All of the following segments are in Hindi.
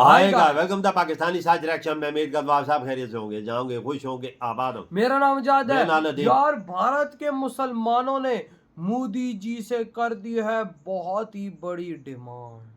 आएगा। वेलकम द पाकिस्तानी साथ डायरेक्शन में उम्मीद करता हूं आप सब खैरियत से होंगे, जाओगे, खुश होंगे, आबाद हो। मेरा नाम आजाद मेरा नाम है नदीम। यार। भारत के मुसलमानों ने मोदी जी से कर दी है बहुत ही बड़ी डिमांड।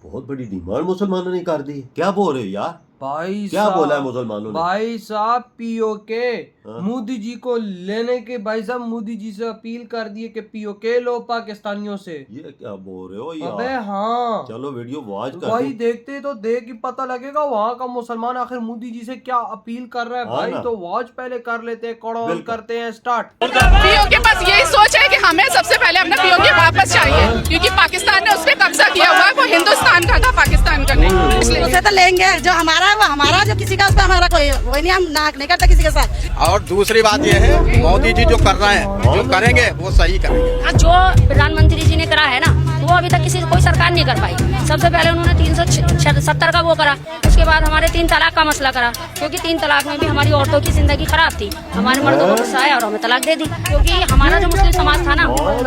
बहुत बड़ी डिमांड मुसलमानों ने कर दी। क्या बोल रहे हो यार? भाई क्या बोला है मुसलमानों ने? भाई साहब पीओके हाँ? मोदी जी को लेने के, भाई साहब मोदी जी से अपील कर दी है कि पीओके लो पाकिस्तानियों से। ये क्या बोल रहे हो अबे यार? हाँ, चलो वीडियो वॉच कर वही दो। देखते तो देख ही पता लगेगा वहां का मुसलमान आखिर मोदी जी से क्या अपील कर रहा है। हाँ भाई ना। तो वॉच पहले कर लेते हैं, कॉल बिल्कुल। करते हैं स्टार्ट। पीओ के पास यही सोच है कि हमें सबसे पहले अपना पीओके वापस चाहिए, क्योंकि पाकिस्तान ने उस पर कब्जा किया हुआ है। वो हिंदुस्तान का था, पाकिस्तान का नहीं। इसलिए उसे तो लेंगे, जो हमारा है वो हमारा, जो किसी का उस पर हमारा कोई वही नहीं, हम नाक नहीं करते किसी के साथ। और दूसरी बात यह है, मोदी जी जो कर रहे हैं, जो करेंगे वो सही करेंगे। जो प्रधानमंत्री जी ने करा है ना, वो अभी तक कोई सरकार नहीं कर पाई। सबसे पहले उन्होंने 370 का वो करा, उसके बाद हमारे 3 तलाक का मसला करा, क्योंकि 3 तलाक में भी हमारी औरतों की जिंदगी खराब थी। हमारे मर्दों को गुस्सा आया और हमें तलाक दे दी, क्योंकि हमारा जो मुस्लिम समाज था ना,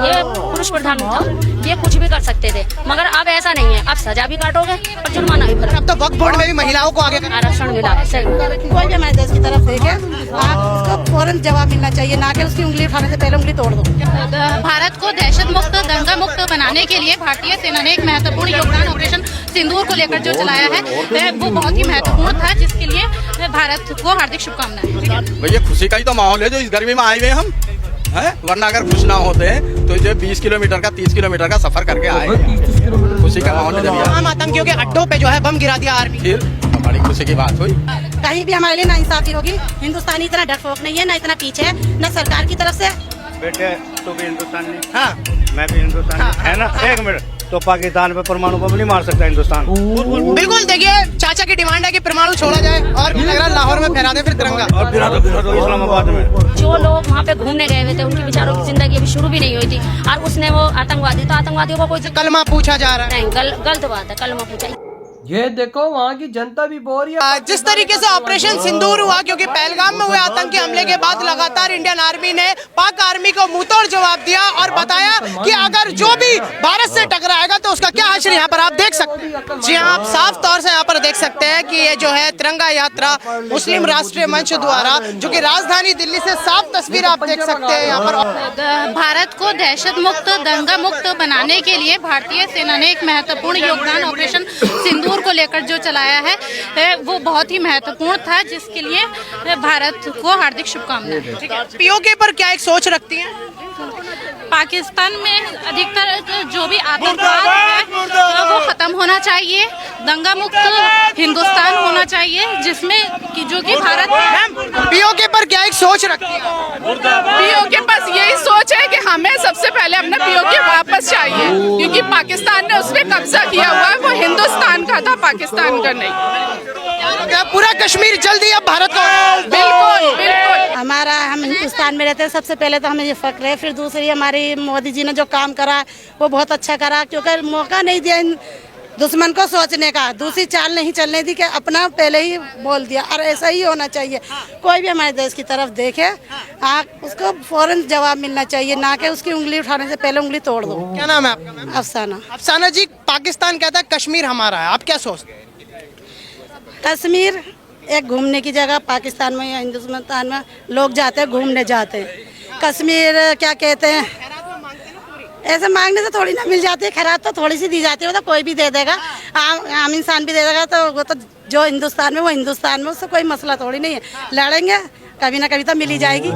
ये पुरुष प्रधान था, ये कुछ भी कर सकते थे। मगर अब ऐसा नहीं है, अब सजा भी काटोगे और जुर्माना भी भरोगे। अब तो वक्फ बोर्ड में भी महिलाओं को आगे आरक्षण मिला है, सही। कोई भी हमारे देश की तरफ देखे, आप उसको फौरन जवाब मिलना चाहिए, ना कि उसकी उंगली उठाने से पहले उंगली तोड़ दो। भारत को दहशत मुक्त, दंगा मुक्त बनाने के लिए भारतीय सेना ने एक महत्वपूर्ण योगदान ऑपरेशन सिंदूर को लेकर जो चलाया है, वो बहुत ही महत्वपूर्ण था, जिसके लिए भारत को हार्दिक शुभकामनाएं। भैया खुशी का ही तो माहौल है जो इस गर्मी में आए हुए हम हैं। वरना अगर खुश ना होते तो जो 20 किलोमीटर का 30 किलोमीटर का सफर करके आए, खुशी का माहौल है जब यहाँ। हम आतंकियों के अड्डों पे जो है बम गिरा दिया आर्मी। फिर बड़ी खुशी की बात हुई। कहीं भी हमारे लिए नाइंसाफी होगी। हिंदुस्तानी इतना डरपोक नहीं है, ना इतना पीछे है, न सरकार की तरफ से। बेटे तू भी हिंदुस्तानी, हाँ, मैं भी हिंदुस्तानी, है ना? एक मिनट, तो पाकिस्तान पे परमाणु बम नहीं मार सकता हिंदुस्तान। बिल्कुल। देखिए चाचा की डिमांड है कि परमाणु छोड़ा जाए, और लग रहा है लाहौर में फहरा दे फिर तिरंगा। और फिर तो इस्लामाबाद में जो लोग वहाँ पे घूमने गए हुए थे, उनकी बेचारों की जिंदगी अभी शुरू भी नहीं हुई थी, और उसने वो आतंकवादी, तो आतंकवादियों को कोई कलमा पूछा जा रहा है। नहीं, गलत बात है, कलमा पूछा। ये देखो वहाँ की जनता भी बोल रही है। जिस तरीके से ऑपरेशन सिंदूर हुआ, क्योंकि पहलगाम में हुए आतंकी हमले के बाद लगातार इंडियन आर्मी ने पाक आर्मी को मुंहतोड़ जवाब दिया और बताया कि अगर जो भी भारत से टकराएगा तो उसका क्या हश्र। यहाँ पर आप देख सकते हैं, जी हाँ, आप साफ तौर से यहाँ पर देख सकते हैं कि ये जो है तिरंगा यात्रा मुस्लिम राष्ट्रीय मंच द्वारा, जो कि राजधानी दिल्ली से साफ तस्वीर आप देख सकते हैं यहाँ पर। भारत को दहशत मुक्त, दंगा मुक्त बनाने के लिए भारतीय सेना ने एक महत्वपूर्ण योगदान ऑपरेशन सिंदूर को लेकर जो चलाया है, वो बहुत ही महत्वपूर्ण था, जिसके लिए भारत को हार्दिक शुभकामनाएं। पीओके पर क्या एक सोच रखती हैं? पाकिस्तान में अधिकतर जो भी आतंकवाद है वो खत्म होना चाहिए, दंगा मुक्त हिंदुस्तान होना चाहिए, जिसमें कि जो कि भारत। पीओके पर क्या एक सोच रखती है? पीओ के पास यही सोच है कि हमें सबसे पहले अपना पीओके वापस चाहिए, क्योंकि पाकिस्तान ने उस पर कब्जा किया हुआ है। वो हिंदुस्तान का था, पाकिस्तान का नहीं। पूरा कश्मीर जल्दी अब भारत को। बिल्कुल बिल्कुल। हमारा, हम हिंदुस्तान में रहते हैं, सबसे पहले तो हमें ये फक्र है। फिर दूसरी, हमारी मोदी जी ने जो काम करा वो बहुत अच्छा करा, क्योंकि मौका नहीं दिया इन दुश्मन को सोचने का, दूसरी चाल नहीं चलने दी कि अपना पहले ही बोल दिया। और ऐसा ही होना चाहिए, कोई भी हमारे देश की तरफ देखे, उसको फौरन जवाब मिलना चाहिए, ना कि उसकी उंगली उठाने से पहले उंगली तोड़ दो। क्या नाम है आपका? अफसाना। अफसाना जी, पाकिस्तान कहता है कश्मीर हमारा है, आप क्या सोचते हैं? कश्मीर एक घूमने की जगह, पाकिस्तान में या हिंदुस्तान में लोग जाते हैं, घूमने जाते हैं। कश्मीर क्या कहते हैं, ऐसे मांगने से थोड़ी ना मिल जाती है, खैरात तो थोड़ी सी दी जाती है, वो तो कोई भी दे देगा, आम इंसान भी दे देगा। तो वो तो जो हिंदुस्तान में वो हिंदुस्तान में, उससे कोई मसला थोड़ी नहीं है। लड़ेंगे, कभी ना कभी तो मिल ही जाएगी।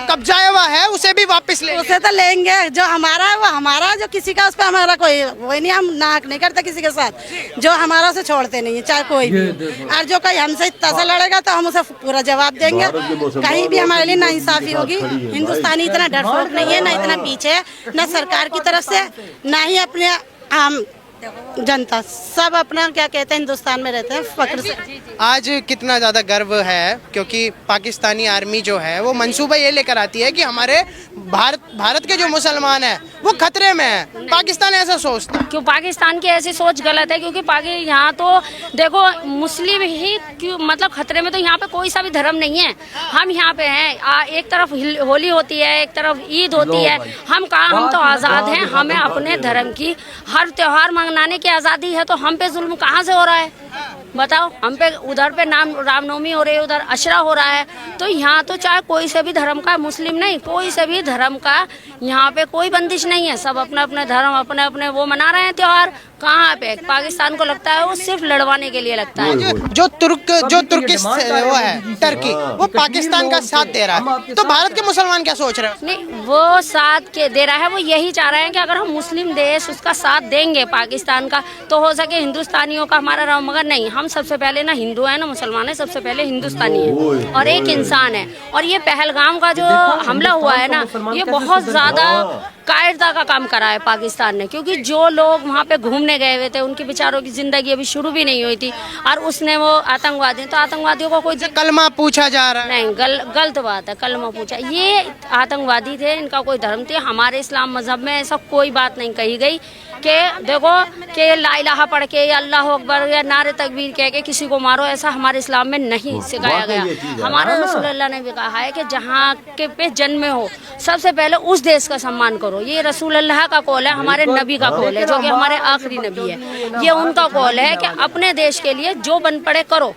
कब्जा हुआ है उसे भी वापस ले। उसे तो लेंगे, जो हमारा है वो हमारा, जो किसी का उस पर हमारा कोई वही नहीं, हम नाक नहीं करते किसी के साथ। जो हमारा उसे छोड़ते नहीं है, चाहे कोई भी। और जो कोई हमसे इतना सा लड़ेगा तो हम उसे पूरा जवाब देंगे। कहीं भी हमारे लिए नाइंसाफी होगी। हिंदुस्तानी इतना डरपोक नहीं है, ना इतना पीछे है, न सरकार की तरफ से, ना ही अपने आम जनता। सब अपना क्या कहते हैं, हिंदुस्तान में रहते हैं फक्र से। आज कितना ज़्यादा गर्व है, क्योंकि पाकिस्तानी आर्मी जो है वो मंसूबा ये लेकर आती है कि हमारे भारत के जो मुसलमान हैं वो खतरे में है, पाकिस्तान ऐसा सोचता है। क्यों पाकिस्तान की ऐसी सोच गलत है, क्योंकि यहाँ तो देखो मुस्लिम ही क्यों मतलब खतरे में, तो यहाँ पे कोई सा भी धर्म नहीं है। हम यहाँ पे हैं, एक तरफ होली होती है, एक तरफ ईद होती है, हम तो आज़ाद हैं। हमें अपने धर्म की हर त्योहार मनाने की आज़ादी है, तो हम पे जुल्म कहाँ से हो रहा है बताओ? हम पे उधर पे रामनवमी हो रही है, उधर अशरा हो रहा है। तो यहाँ तो चाहे कोई से भी धर्म का, मुस्लिम नहीं, कोई से भी धर्म का यहाँ पे कोई बंदिश नहीं है। सब अपने अपने धर्म अपने अपने वो मना रहे हैं त्योहार। कहाँ पे पाकिस्तान को लगता है वो सिर्फ लड़वाने के लिए लगता है। जो तुर्किश वो है टर्की, वो पाकिस्तान का साथ दे रहा है, तो भारत के मुसलमान क्या सोच रहे हैं? नहीं, वो साथ के दे रहा है, वो यही चाह रहे हैं कि अगर हम मुस्लिम देश उसका साथ देंगे पाकिस्तान का, तो हो सके हिंदुस्तानियों का हमारा रहो। मगर नहीं, हम सबसे पहले ना हिंदू है ना मुसलमान है, सबसे पहले हिंदुस्तानी है और एक इंसान है। और ये पहलगाम का जो हमला हुआ है ना, ये बहुत ज्यादा कायरता का काम करा है पाकिस्तान ने, क्योंकि जो लोग वहाँ पे घूमने गए हुए थे उनकी बेचारों की जिंदगी अभी शुरू भी नहीं हुई थी, और उसने वो आतंकवादी, तो आतंकवादियों को कोई कलमा पूछा जा रहा है। नहीं, गलत बात है, कलमा पूछा। ये आतंकवादी थे, इनका कोई धर्म थे। हमारे इस्लाम मजहब में ऐसा कोई बात नहीं कही गई कि देखो कि ला इलाहा पढ़ के या अल्लाह अकबर या नारे तकबीर कह के किसी को मारो, ऐसा हमारे इस्लाम में नहीं सिखाया गया। हमारे रसूलुल्लाह ने भी कहा है कि जहाँ के पे जन्मे हो सबसे पहले उस देश का सम्मान करो। ये रसूलुल्लाह का कौल है, हमारे नबी का कौल है, जो कि हमारे आखिरी नबी है। ये उनका कौल है कि अपने देश के लिए जो बन पड़े करो,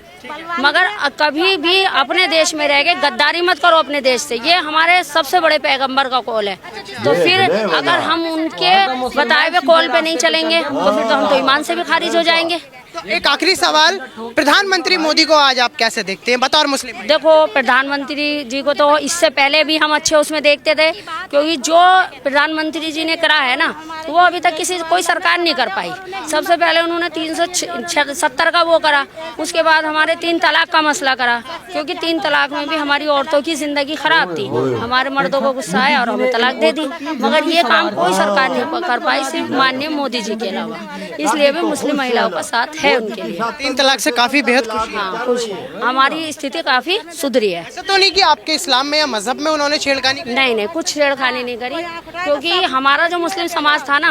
मगर कभी भी अपने देश में रह के गद्दारी मत करो अपने देश से। ये हमारे सबसे बड़े पैगंबर का कौल है। तो फिर अगर हम उनके बताए हुए कौल पे नहीं चलेंगे तो फिर तो हम तो ईमान से भी खारिज हो जाएंगे। तो एक आखिरी सवाल, प्रधानमंत्री मोदी को आज आप कैसे देखते हैं बतौर मुस्लिम? देखो, प्रधानमंत्री जी को तो इससे पहले भी हम अच्छे उसमें देखते थे, क्योंकि जो प्रधानमंत्री जी ने करा है ना, वो अभी तक कोई सरकार नहीं कर पाई। सबसे पहले उन्होंने 370 का वो करा, उसके बाद हमारे 3 तलाक का मसला करा, क्योंकि 3 तलाक में भी हमारी औरतों की जिंदगी खराब थी। हमारे मर्दों को गुस्सा आया और हमें तलाक दे दी, मगर ये काम कोई सरकार नहीं कर पाई, सिर्फ माननीय मोदी जी के अलावा। इसलिए भी मुस्लिम महिलाओं का साथ है उनके लिए। 3 तलाक से काफी बेहद खुशी है। हाँ, खुश है, हमारी स्थिति काफी सुधरी है। ऐसा तो नहीं कि आपके इस्लाम में या मजहब में उन्होंने छेड़खानी की? नहीं, कुछ छेड़खानी नहीं करी, क्योंकि हमारा जो मुस्लिम समाज था ना,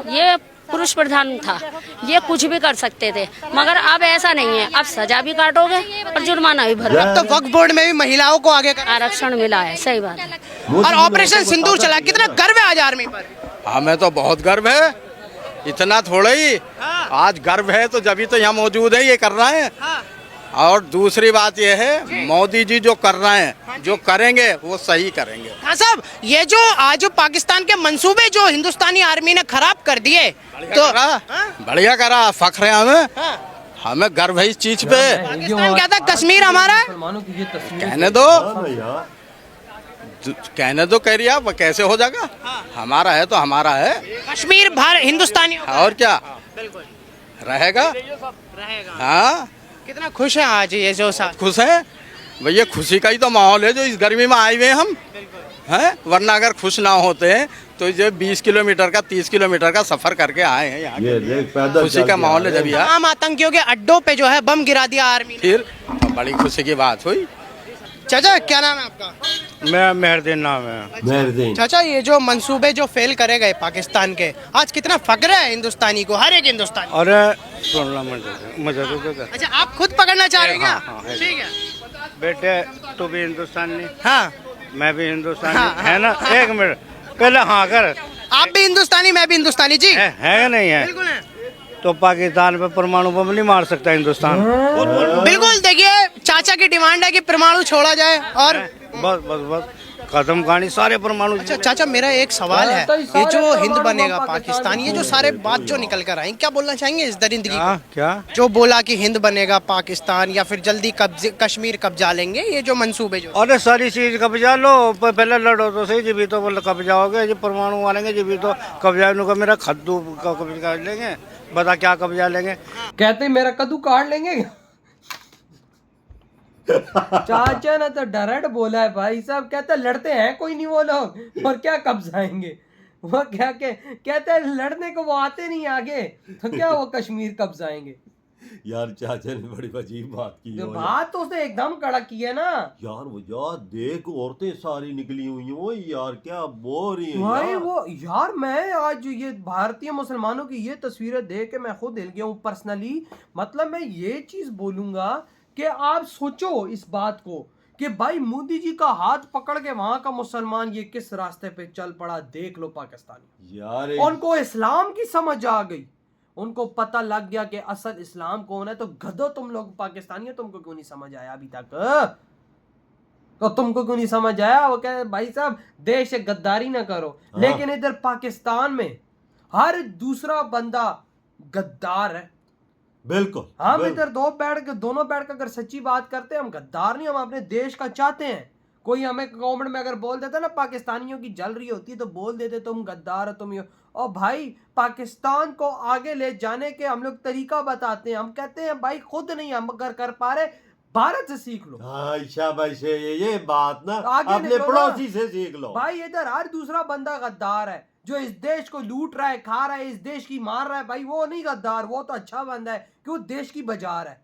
ये पुरुष प्रधान था, ये कुछ भी कर सकते थे। मगर अब ऐसा नहीं है, अब सजा भी काटोगे और जुर्माना भी भरोगे। अब तो वक्फ बोर्ड में भी महिलाओं को आगे आरक्षण मिला है, सही बात है। और ऑपरेशन सिंदूर चला, कितना गर्व है आज आर्मी पर? हमें तो बहुत गर्व है, इतना थोड़ा ही आज गर्व है तो जब तो यहाँ मौजूद है, ये कर रहे हैं। और दूसरी बात ये है, मोदी जी जो कर रहे हैं, जो करेंगे वो सही करेंगे। हाँ साहब, ये जो आज पाकिस्तान के मंसूबे जो हिंदुस्तानी आर्मी ने खराब कर दिए, तो बढ़िया करा, फख्र है हमें, हमें गर्व है इस चीज पे। पाकिस्तान कहता है कश्मीर हमारा है। कहने दो, कहने दो, कह रही आप कैसे हो जाएगा? हमारा है तो हमारा है, कश्मीर भारत हिंदुस्तानी और क्या रहेगा। हाँ, कितना खुश है आज ये जो साथ? खुश है भैया, खुशी का ही तो माहौल है जो इस गर्मी में आए हुए हम हैं। वरना अगर खुश ना होते हैं तो जो 20 किलोमीटर का 30 किलोमीटर का सफर करके आए हैं यहाँ, खुशी का माहौल है जब यार। आम आतंकियों के अड्डों पे जो है बम गिरा दिया आर्मी ने, फिर बड़ी खुशी की बात हुई। चाचा क्या नाम है आपका? मैं मेहरदीन नाम है। चाचा, ये जो मंसूबे जो फेल करे गए पाकिस्तान के, आज कितना फक्र है हिंदुस्तानी को, हर एक हिंदुस्तानी। अरे सुन लो, मुझे अच्छा, आप खुद पकड़ना चाह रहे हैं क्या? हाँ, ठीक है बेटे, तू भी हिंदुस्तानी, हाँ, मैं भी हिंदुस्तानी, है ना? एक मिनट पहले हाँ कर। आप भी हिंदुस्तानी, मैं भी हिंदुस्तानी जी। है नहीं है? बिल्कुल है। तो पाकिस्तान पे परमाणु बम नहीं मार सकता हिंदुस्तान। बिल्कुल, देखिए चाचा की डिमांड है कि परमाणु छोड़ा जाए और बस बस बस खत्म कहानी, सारे परमाणु। अच्छा चाचा, मेरा एक सवाल है, ये जो हिंद बनेगा पाकिस्तान, ये जो सारे बात जो निकल कर आई, क्या बोलना चाहेंगे इस दरिंदगी को? क्या जो बोला कि हिंद बनेगा पाकिस्तान या फिर जल्दी कश्मीर कब्जा लेंगे, ये जो मंसूबे जो। अरे सारी चीज कब्जा लो, पहले लड़ो तो सही, जब तो बोले कब्जा हो गया, जब परमाणु मारेंगे जब तो कब्जा का मेरा खद्दू का कब्जा लेंगे। बता क्या कब्जा लेंगे? कहते मेरा कद्दू काट लेंगे। चाचा ने तो डायरेक्ट बोला है भाई साहब, कहते लड़ते हैं कोई नहीं वो लोग, और क्या कब्जाएंगे वो? क्या कहते हैं लड़ने को वो आते नहीं आगे, तो क्या वो कश्मीर कब्जाएंगे? यार चाचा ने बड़ी अजीब बात की जो हो बात तो उसने एकदम कड़क की है ना यार। वो यार देख औरतें सारी निकली हुई हैं वो यार, क्या बोल रही हैं भाई यार। वो यार मैं आज ये भारतीय मुसलमानों की ये तस्वीरें देख के मैं खुद हिल गया हूँ पर्सनली। मतलब मैं ये चीज बोलूंगा कि आप सोचो इस बात को कि भाई मोदी जी का हाथ पकड़ के वहां का मुसलमान ये किस रास्ते पे चल पड़ा। देख लो पाकिस्तानी यार उनको इस्लाम की समझ आ गई, उनको पता लग गया कि असल इस्लाम कौन है। तो गधो तुम लोग पाकिस्तानी हो, तुमको क्यों नहीं समझ आया अभी तक? तो तुमको क्यों नहीं समझ आया? वो कह भाई साहब देश से गद्दारी ना करो। हाँ। लेकिन इधर पाकिस्तान में हर दूसरा बंदा गद्दार है। बिल्कुल हम बिल्कुल। इधर दोनों बैठ कर अगर सच्ची बात करते हैं, हम गद्दार नहीं, हम अपने देश का चाहते हैं। कोई हमें कमेंट में अगर बोल देता ना पाकिस्तानियों की जल रही होती है तो बोल देते तुम गद्दार हो, तुम ये। और भाई पाकिस्तान को आगे ले जाने के हम लोग तरीका बताते हैं। हम कहते हैं भाई खुद नहीं हम अगर कर पा रहे, भारत से सीख लो। हाँ शाबाश है, ये बात ना आगे अपने निकलो पड़ोसी ना। से सीख लो। भाई इधर हर दूसरा बंदा गद्दार है, जो इस देश को लूट रहा है, खा रहा है, इस देश की मार रहा है। भाई वो नहीं गद्दार, वो तो अच्छा बंदा है कि वो देश की बाजार है।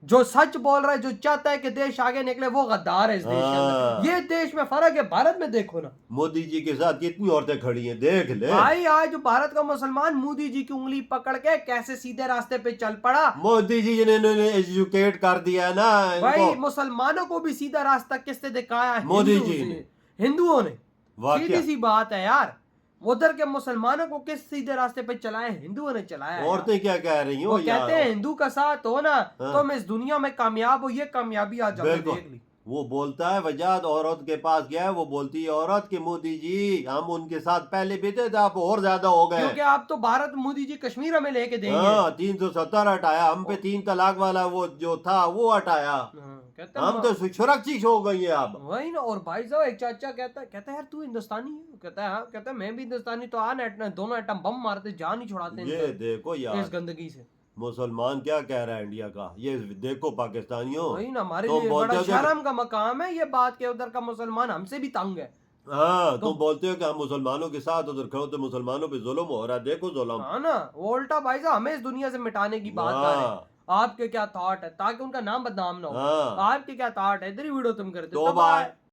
जो सच बोल रहा है, जो चाहता है कि देश आगे निकले, वो गद्दार है इस देश के अंदर। ये देश में फर्क है। भारत में देखो ना, मोदी जी के साथ कितनी औरतें खड़ी हैं, देख ले। भाई आज भारत का मुसलमान मोदी जी की उंगली पकड़ के कैसे सीधे रास्ते पे चल पड़ा। मोदी जी ने इन्होंने एजुकेट कर दिया है ना भाई इनको। मुसलमानों को भी सीधा रास्ता किसने दिखाया है? मोदी हिंदू जी से। ने। हिंदुओं ने। वाकया। सीधी सी बात है यार, उधर के मुसलमानों को किस सीधे रास्ते पे चलाया? हिंदुओं ने चलाया है यार। औरतें क्या कह रही वो हो यार। कहते हैं हिंदू का साथ हो ना हाँ। तुम इस दुनिया में कामयाब हो। ये कामयाबी आज हमने बिल्कुल। देख ली। वो बोलता है वजाद औरत के पास गया है, वो बोलती है औरत कि मोदी जी हम उनके साथ पहले भी थे तो आप और ज्यादा हो गए। क्योंकि आप तो भारत मोदी जी कश्मीर हमें लेके देंगे। हाँ 370 हटाया, हम पे 3 तलाक वाला वो जो था वो हटाया। हाँ, कहते हैं हम तो सुरक्षित हो गई है अब। वही ना। और भाई साहब एक चाचा कहता है यार तू हिंदुस्तानी है? कहता है हाँ। कहता है मैं भी हिंदुस्तानी। तो दोनों एटम बम मारते, जान ही छुड़ाते हैं ये इनका देखो इस यार गंदगी से। मुसलमान क्या कह रहा है इंडिया का, ये देखो पाकिस्तानियों। वही ना, हमारे तुम लिए बोलते बड़ा हो कि- शर्म का मकाम है ये बात के उधर का मुसलमान हमसे भी तंग है। हाँ तुम बोलते हो कि हम मुसलमानों के साथ उधर खड़ो तो मुसलमानों पे जुल्म हो रहा है। देखो जुल्म। हाँ ना, वो उल्टा भाई साहब हमें इस दुनिया से मिटाने की बात कर रहे हैं। हाँ। आपके क्या थॉट है ताकि उनका नाम बदनाम ना हो? हाँ। आपके क्या थॉट है? इधर ही वीडियो तुम करते तो बाय।